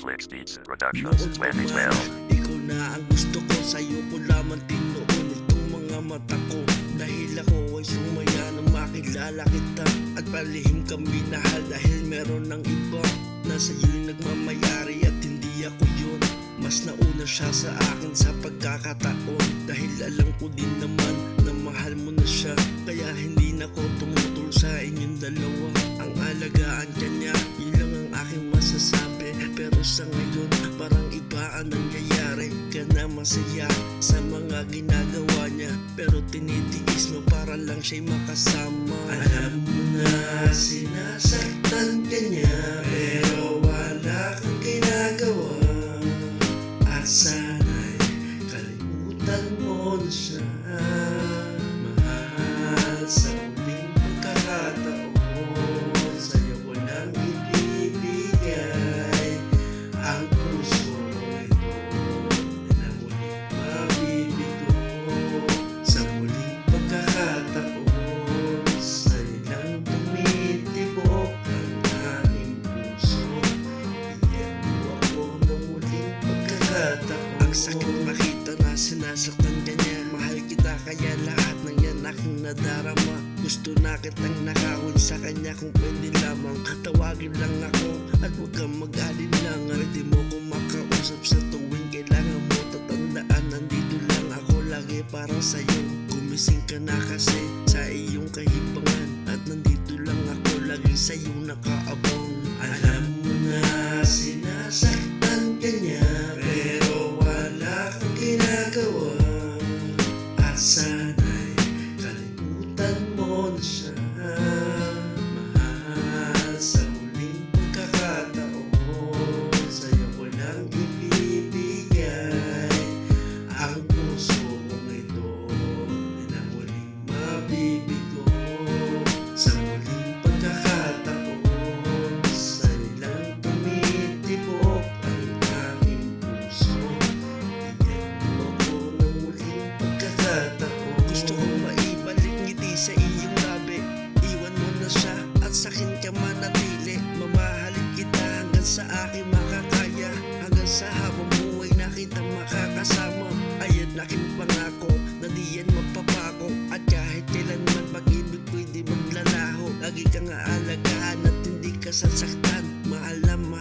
Slicks Beats Productions, Wendy's Bell. Ikaw na ang gusto ko, sa'yo ko lamang tinuon itong mga mata ko. Dahil ako ay sumaya nang makilala kita, at palihim kang minahal dahil meron ng iba na sa'yo'y nagmamayari at hindi ako yun. Mas nauna siya sa akin sa pagkakataon, dahil alam ko din naman na mahal mo na siya. Kaya hindi na ko tumutol sa inyong dalawa. Ang alagaan ka niya, yun lang ang aking masasabi. Pero sa ngayon, parang iba ang nangyayari. Ka na masaya sa mga ginagawa niya, pero tinitiis mo para lang siya'y makasama. Alam mo na sinasaktan ka niya, pero wala kang ginagawa. At sana'y kalimutan mo na siya. Mahal, sa huling pagkakataon, sa'yo ko lang ibibigay ang puso ito na muling mabibigo. Sa muling pagkakataon, sa'yo lang tumitibok ang aking puso. Bigyan mo ako ng muling pagkakataon. Ang sakit makita na sinasaktan ka niya. Mahal kita kaya lahat ng yan aking nadarama. Gusto na kitang nakawin sa kanya, kung pwede lamang tawagin lang ako at huwag kang mag-alinlangan. Pwede mo kong makausap sa tuwing kailangan mo. Tatandaan, nandito lang ako lagi para sa'yo. Gumising ka na kasi sa iyong kahibangan, at nandito lang ako lagi sa'yo nakaabang. Alam mo na sinasaktan ka niya, pero wala kang ginagawa. At sana'y kalimutan mo na siya. Mahal, sa huling pagkakataon, sa'yo ko lang ibibigay ang puso kong ito na muling mabibigo. Sa muling pagkakataon, sa'yo lang tumitibok ang aking puso. Bigyan mo ako ng muling pagkakataon. Gusto kong maibalik ngiti sa iyong labi. Iwan mo na siya at sakin ka manatili. Mamahalin kita hanggang sa aking makakaya. Hanggang sa habang buhay na kita makakasama. Ayan aking pangako na di yan magpapako. At kahit kailanman pag-ibig ko'y di maglalaho. Lagi kang aalagaan at hindi ka sasaktan. Maalam